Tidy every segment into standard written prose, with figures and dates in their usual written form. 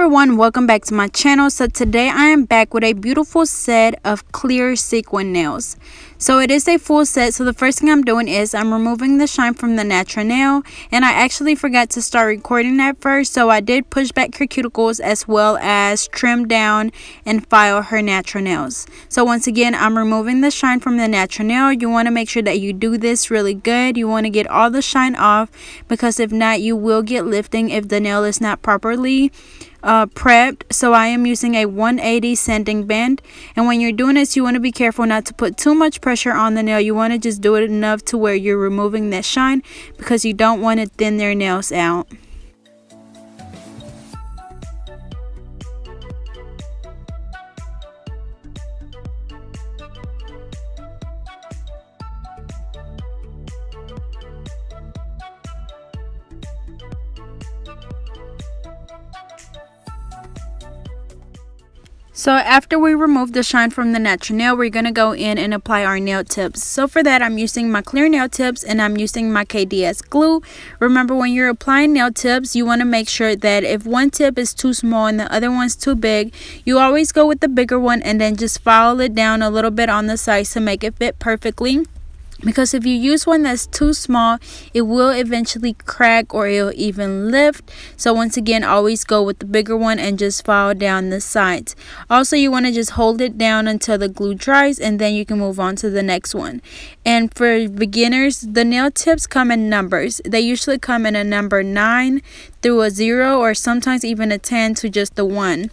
everyone, welcome back to my channel. So today I am back with a beautiful set of clear sequin nails. So it is a full set. So the first thing I'm doing is I'm removing the shine from the natural nail, and I actually forgot to start recording at first, so I did push back her cuticles as well as trim down and file her natural nails. So once again, I'm removing the shine from the natural nail. You want to make sure that you do this really good. You want to get all the shine off, because if not, you will get lifting if the nail is not properly prepped. So I am using a 180 sanding band, and when you're doing this, you want to be careful not to put too much pressure on the nail. You want to just do it enough to where you're removing that shine, because you don't want to thin their nails out. So after we remove the shine from the natural nail, we're going to go in and apply our nail tips. So for that, I'm using my clear nail tips and I'm using my KDS glue. Remember, when you're applying nail tips, you want to make sure that if one tip is too small and the other one's too big, you always go with the bigger one and then just file it down a little bit on the sides to make it fit perfectly. Because if you use one that's too small, it will eventually crack or it'll even lift. So once again, always go with the bigger one and just file down the sides. Also, you want to just hold it down until the glue dries, and then you can move on to the next one. And for beginners, the nail tips come in numbers. They usually come in a number 9 through a 0, or sometimes even a 10 to just the 1.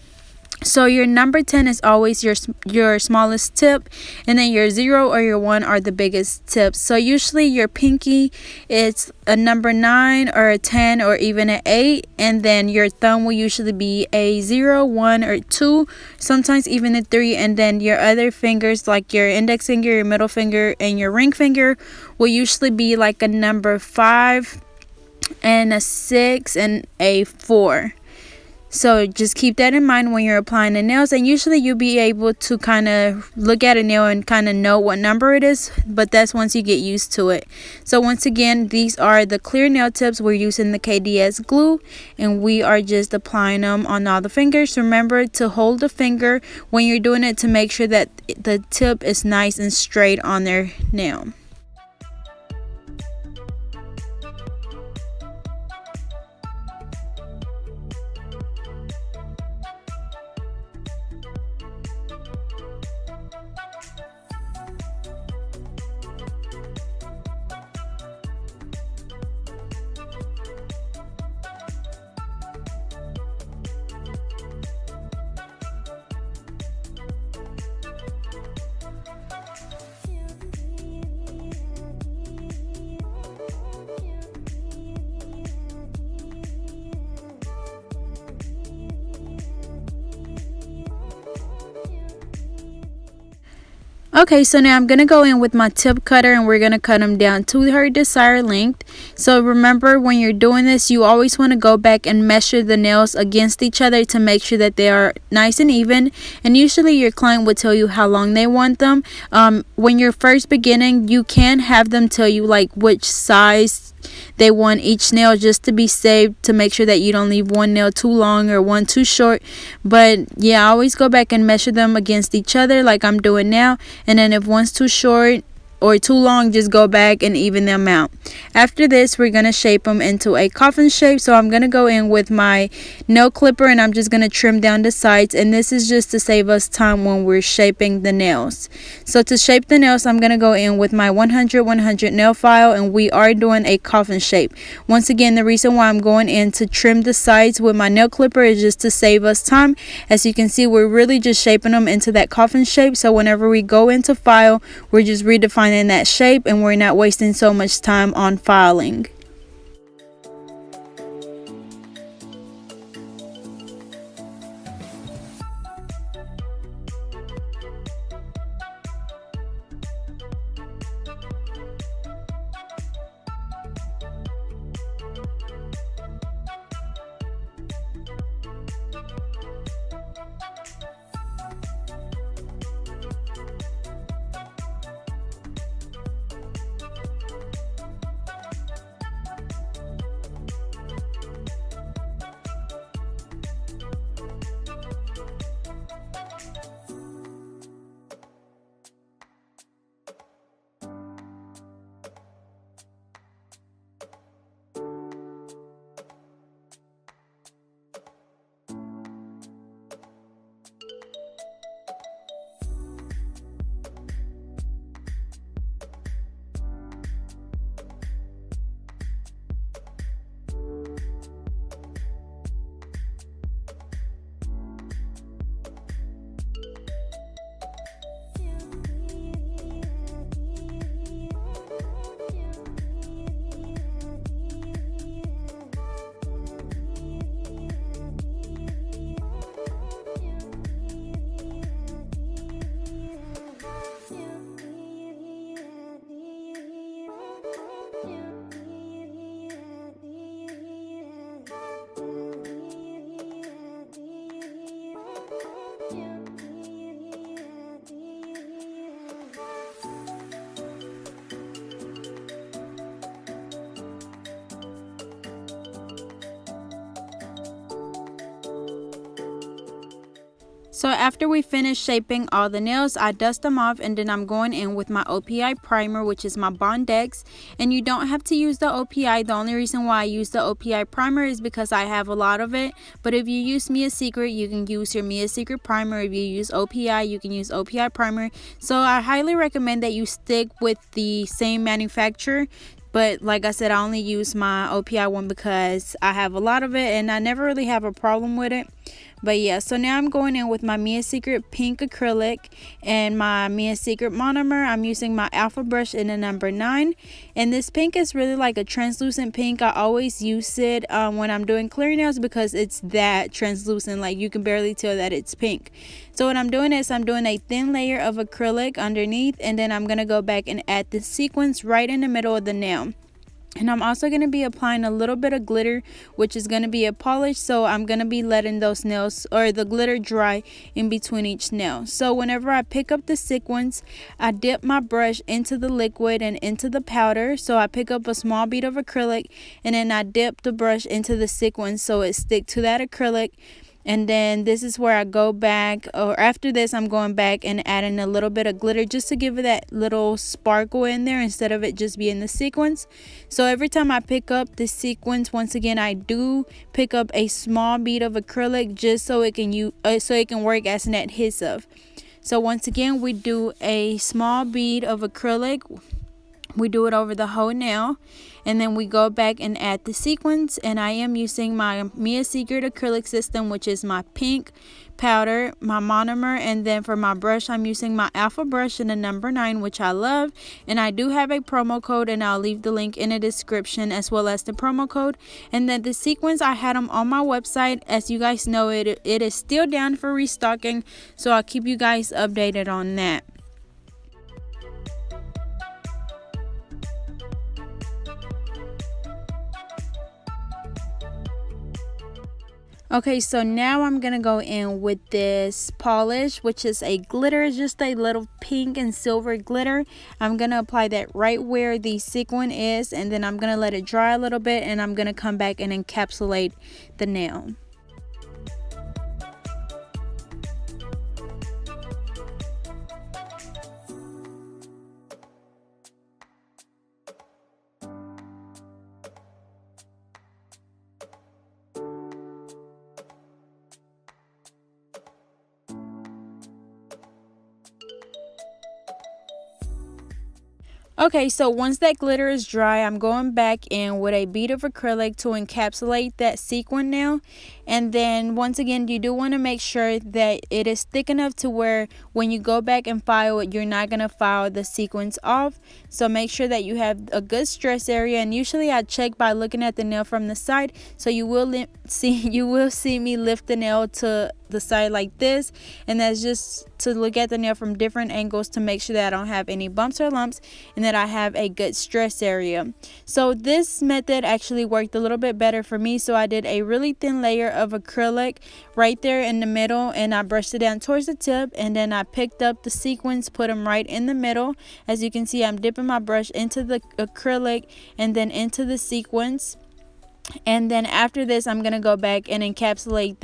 So your number 10 is always your smallest tip, and then your 0 or your 1 are the biggest tips. So usually your pinky, it's a number 9 or a 10 or even an 8, and then your thumb will usually be a 0, 1 or 2, sometimes even a 3, and then your other fingers like your index finger, your middle finger, and your ring finger will usually be like a number 5 and a 6 and a 4. So just keep that in mind when you're applying the nails, and usually you'll be able to kind of look at a nail and kind of know what number it is, but that's once you get used to it. So once again, these are the clear nail tips. We're using the KDS glue, and we are just applying them on all the fingers. Remember to hold the finger when you're doing it to make sure that the tip is nice and straight on their nail. Okay, so now I'm going to go in with my tip cutter, and we're going to cut them down to her desired length. So remember, when you're doing this, you always want to go back and measure the nails against each other to make sure that they are nice and even. And usually your client will tell you how long they want them. When you're first beginning, you can have them tell you like which size they want each nail, just to be safe, to make sure that you don't leave one nail too long or one too short. But yeah, I always go back and measure them against each other like I'm doing now, and then if one's too short or too long, just go back and even them out. After this, we're going to shape them into a coffin shape. So I'm going to go in with my nail clipper, and I'm just going to trim down the sides, and this is just to save us time when we're shaping the nails. So to shape the nails, I'm going to go in with my 100 nail file, and we are doing a coffin shape. Once again, the reason why I'm going in to trim the sides with my nail clipper is just to save us time. As you can see, we're really just shaping them into that coffin shape, so whenever we go into file, we're just redefining that shape, and we're not wasting so much time on filing. So after we finish shaping all the nails, I dust them off, and then I'm going in with my OPI primer, which is my Bondex. And you don't have to use the OPI. The only reason why I use the OPI primer is because I have a lot of it. But if you use Mia Secret, you can use your Mia Secret primer. If you use OPI, you can use OPI primer. So I highly recommend that you stick with the same manufacturer. But like I said, I only use my OPI one because I have a lot of it and I never really have a problem with it. But yeah, so now I'm going in with my Mia Secret pink acrylic and my Mia Secret monomer. I'm using my alpha brush in the number 9. And this pink is really like a translucent pink. I always use it when I'm doing clear nails because it's that translucent. Like you can barely tell that it's pink. So what I'm doing is I'm doing a thin layer of acrylic underneath. And then I'm going to go back and add the sequins right in the middle of the nail. And I'm also going to be applying a little bit of glitter, which is going to be a polish. So I'm going to be letting those nails or the glitter dry in between each nail. So whenever I pick up the sequins, I dip my brush into the liquid and into the powder. So I pick up a small bead of acrylic and then I dip the brush into the sequins so it sticks to that acrylic. And then this is where I go back, or after this I'm going back and adding a little bit of glitter just to give it that little sparkle in there instead of it just being the sequins. So every time I pick up the sequins, once again I do pick up a small bead of acrylic just so it can work as an adhesive. So once again we do a small bead of acrylic. We do it over the whole nail, and then we go back and add the sequins. And I am using my Mia Secret acrylic system, which is my pink powder, my monomer, and then for my brush I'm using my alpha brush in the number 9, which I love. And I do have a promo code, and I'll leave the link in the description as well as the promo code. And then the sequins, I had them on my website. As you guys know, it is still down for restocking, so I'll keep you guys updated on that. Okay, so now I'm going to go in with this polish, which is a glitter, just a little pink and silver glitter. I'm going to apply that right where the sequin is, and then I'm going to let it dry a little bit, and I'm going to come back and encapsulate the nail. Okay, so once that glitter is dry, I'm going back in with a bead of acrylic to encapsulate that sequin nail. And then once again, you do want to make sure that it is thick enough to where when you go back and file it, you're not going to file the sequins off. So make sure that you have a good stress area. And usually I check by looking at the nail from the side. So you will see me lift the nail to the side like this, and that's just to look at the nail from different angles to make sure that I don't have any bumps or lumps and that I have a good stress area. So this method actually worked a little bit better for me. So I did a really thin layer of acrylic right there in the middle, and I brushed it down towards the tip, and then I picked up the sequins, put them right in the middle. As you can see, I'm dipping my brush into the acrylic and then into the sequins. And then after this, I'm going to go back and encapsulate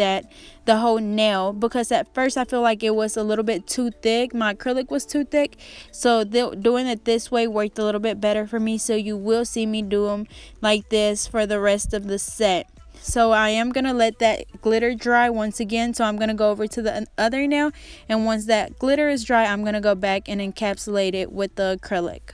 the whole nail, because at first I feel like it was a little bit too thick. My acrylic was too thick. So doing it this way worked a little bit better for me. So you will see me do them like this for the rest of the set. So I am going to let that glitter dry once again. So I'm going to go over to the other nail. And once that glitter is dry, I'm going to go back and encapsulate it with the acrylic.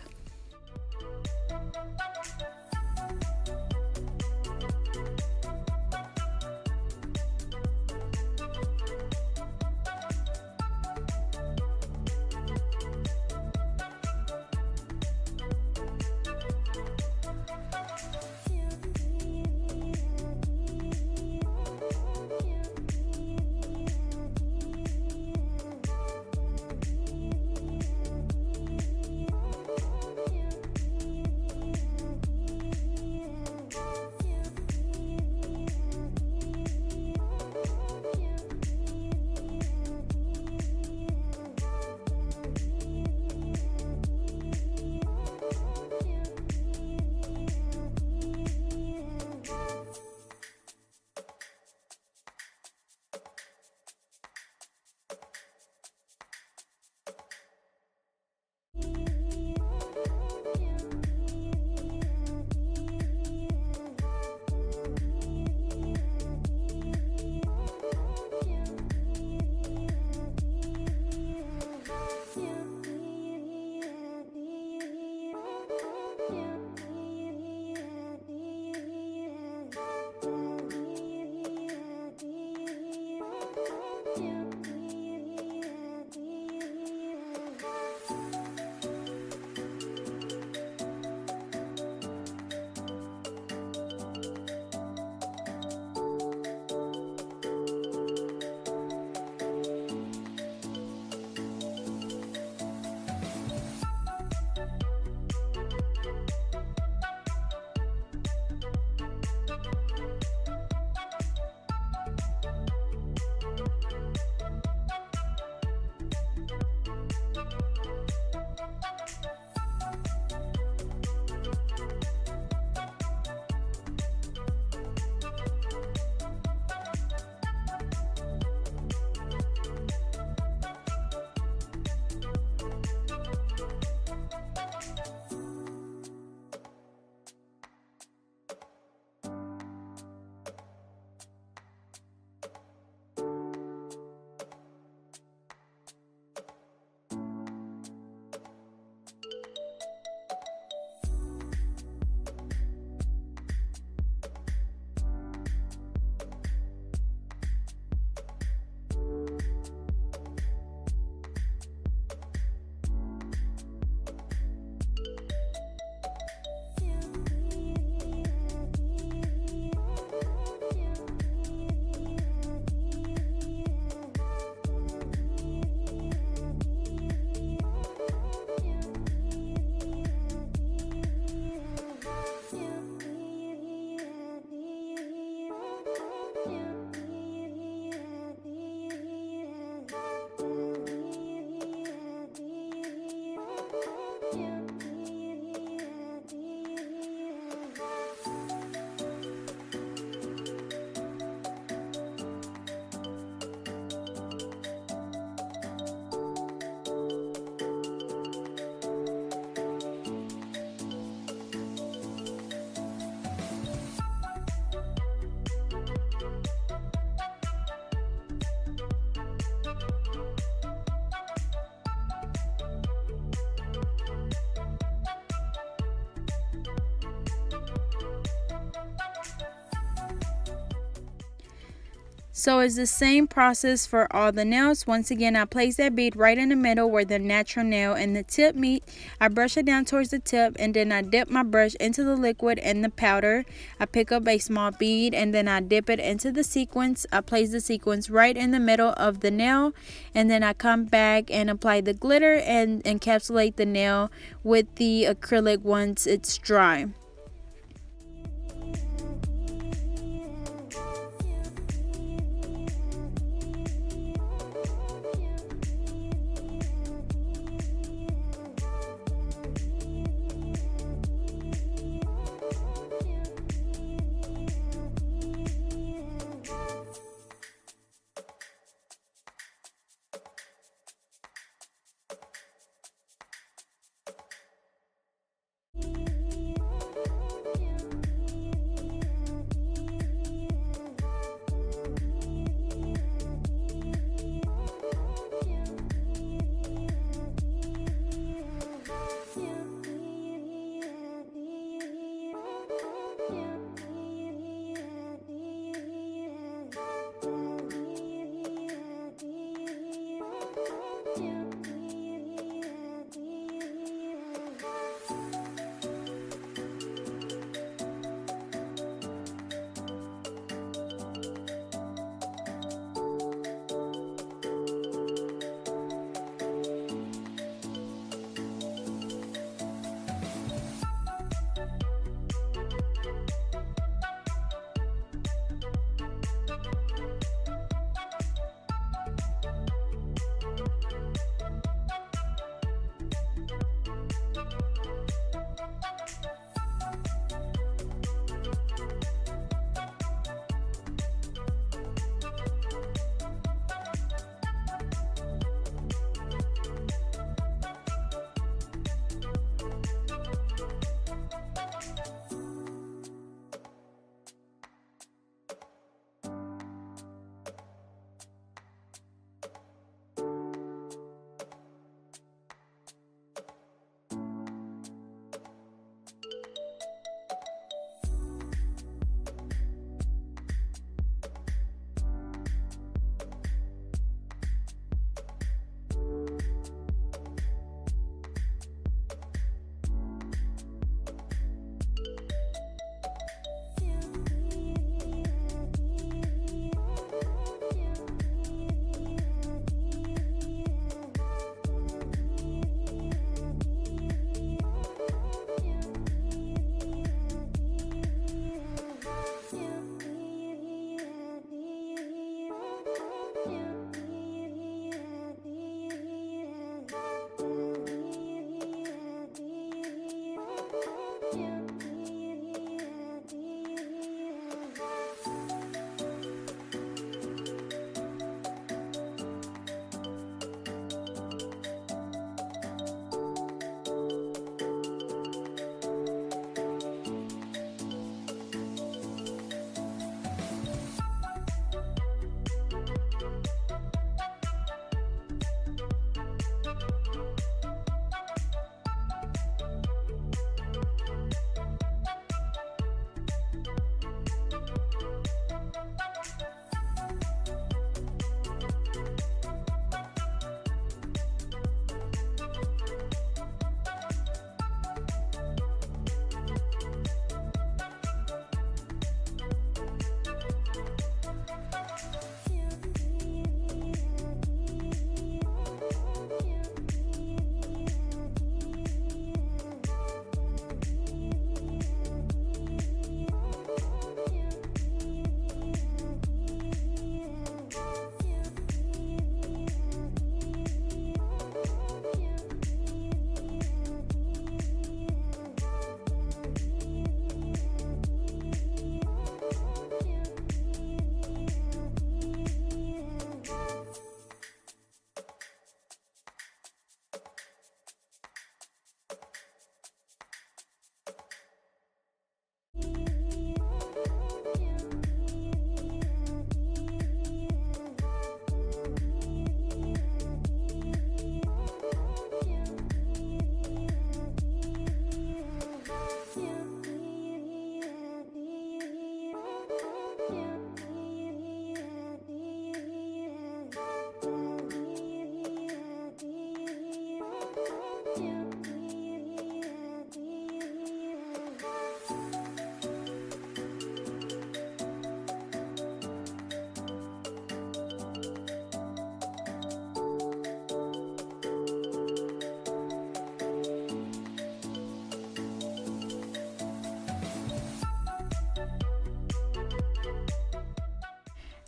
So it's the same process for all the nails. Once again, I place that bead right in the middle where the natural nail and the tip meet. I brush it down towards the tip, and then I dip my brush into the liquid and the powder. I pick up a small bead, and then I dip it into the sequins. I place the sequins right in the middle of the nail, and then I come back and apply the glitter and encapsulate the nail with the acrylic once it's dry.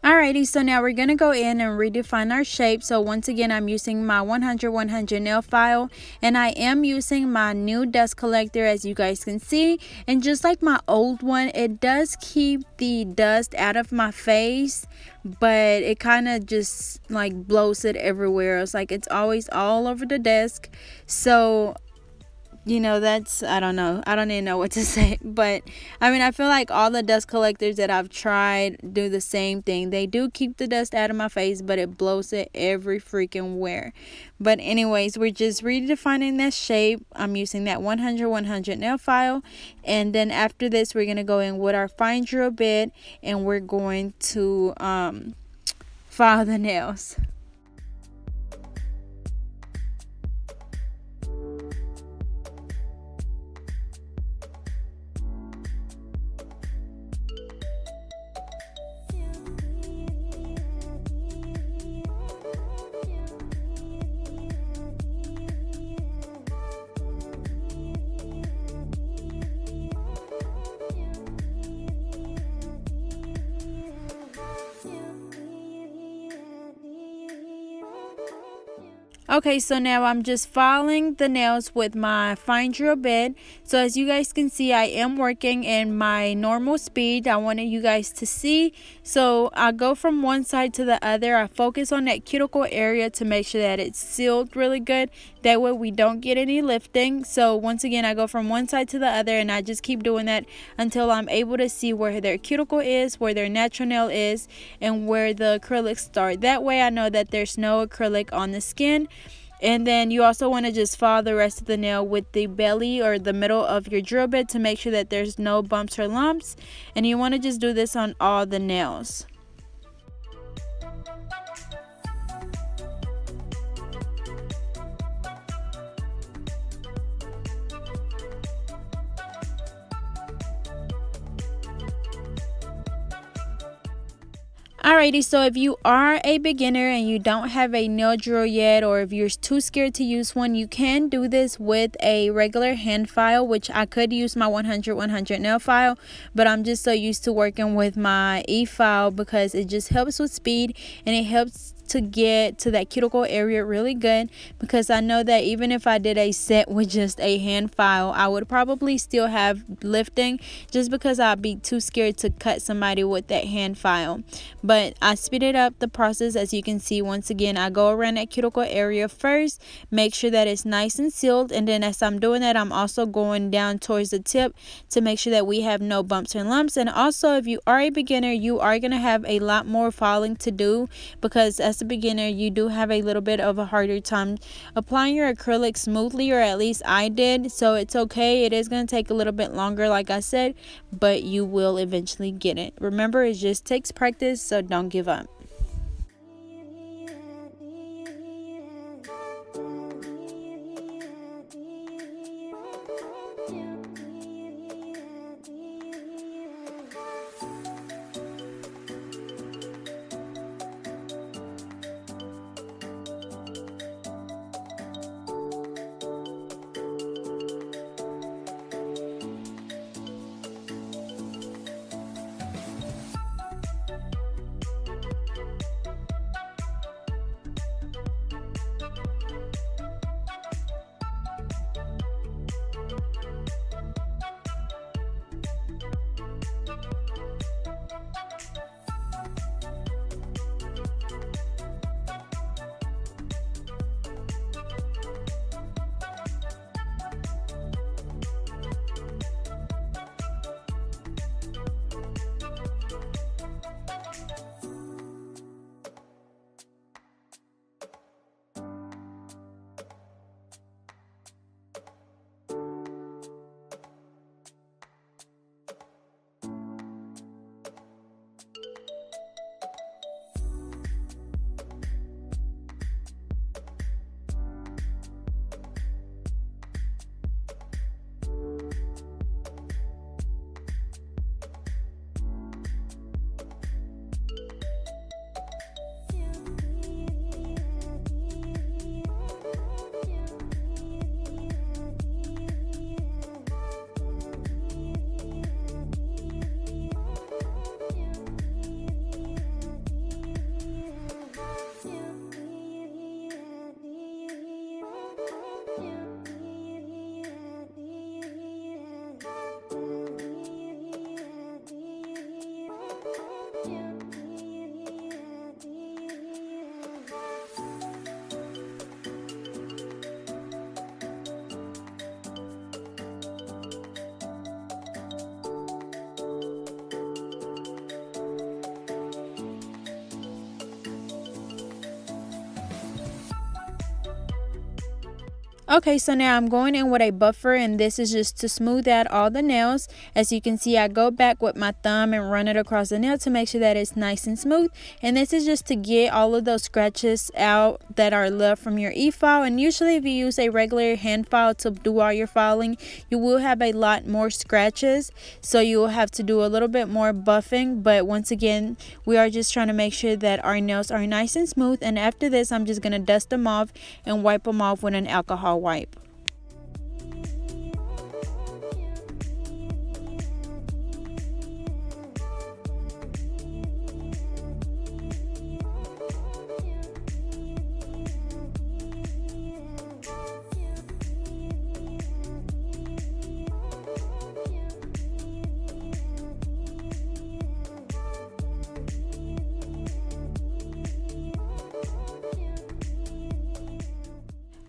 Alrighty, so now we're going to go in and redefine our shape. So once again, I'm using my 100 nail file, and I am using my new dust collector, as you guys can see. And just like my old one, it does keep the dust out of my face, but it kind of just like blows it everywhere. It's like it's always all over the desk. So you know, that's, I don't know, I don't even know what to say. But I mean, I feel like all the dust collectors that I've tried do the same thing. They do keep the dust out of my face, but it blows it every freaking where. But anyways, we're just redefining that shape. I'm using that 100 nail file, and then after this we're gonna go in with our fine drill bit, and we're going to file the nails. Okay, so now I'm just filing the nails with my fine drill bit. So as you guys can see, I am working in my normal speed. I wanted you guys to see. So I go from one side to the other. I focus on that cuticle area to make sure that it's sealed really good. That way we don't get any lifting. So once again, I go from one side to the other, and I just keep doing that until I'm able to see where their cuticle is, where their natural nail is, and where the acrylics start. That way I know that there's no acrylic on the skin. And then you also want to just file the rest of the nail with the belly or the middle of your drill bit to make sure that there's no bumps or lumps. And you want to just do this on all the nails. Alrighty, so if you are a beginner and you don't have a nail drill yet, or if you're too scared to use one, you can do this with a regular hand file, which I could use my 100 nail file, but I'm just so used to working with my e-file because it just helps with speed, and it helps to get to that cuticle area really good, because I know that even if I did a set with just a hand file, I would probably still have lifting, just because I'd be too scared to cut somebody with that hand file. But I speeded up the process. As you can see, once again, I go around that cuticle area first, make sure that it's nice and sealed, and then as I'm doing that, I'm also going down towards the tip to make sure that we have no bumps and lumps. And also, if you are a beginner, you are going to have a lot more filing to do, because as a beginner you do have a little bit of a harder time applying your acrylic smoothly, or at least I did. So it's okay, it is going to take a little bit longer, like I said, but you will eventually get it. Remember, it just takes practice, so don't give up. Okay, so now I'm going in with a buffer, and this is just to smooth out all the nails. As you can see, I go back with my thumb and run it across the nail to make sure that it's nice and smooth. And this is just to get all of those scratches out that are left from your e-file. And usually if you use a regular hand file to do all your filing, you will have a lot more scratches. So you will have to do a little bit more buffing. But once again, we are just trying to make sure that our nails are nice and smooth. And after this, I'm just going to dust them off and wipe them off with an alcohol wipe.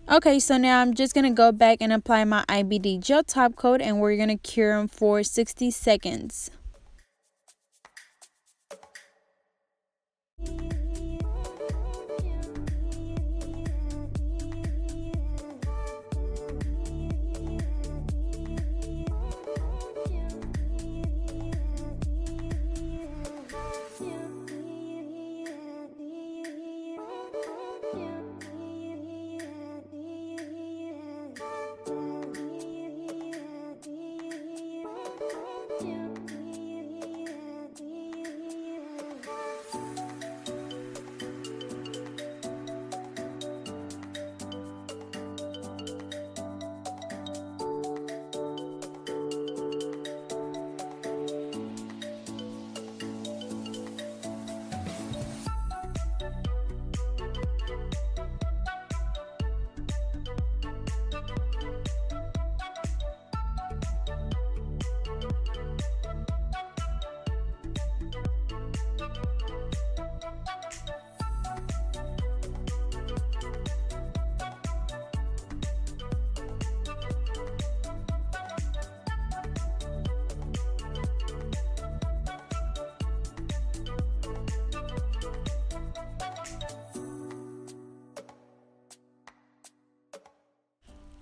Okay, so now I'm just going to go back and apply my IBD gel top coat, and we're going to cure them for 60 seconds.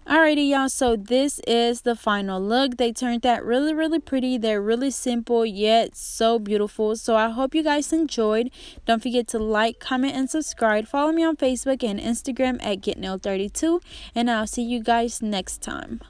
Alrighty, y'all, so this is the final look. They turned out really pretty. They're really simple yet so beautiful. So I hope you guys enjoyed. Don't forget to like, comment, and subscribe. Follow me on Facebook and Instagram at GetNailed32, and I'll see you guys next time.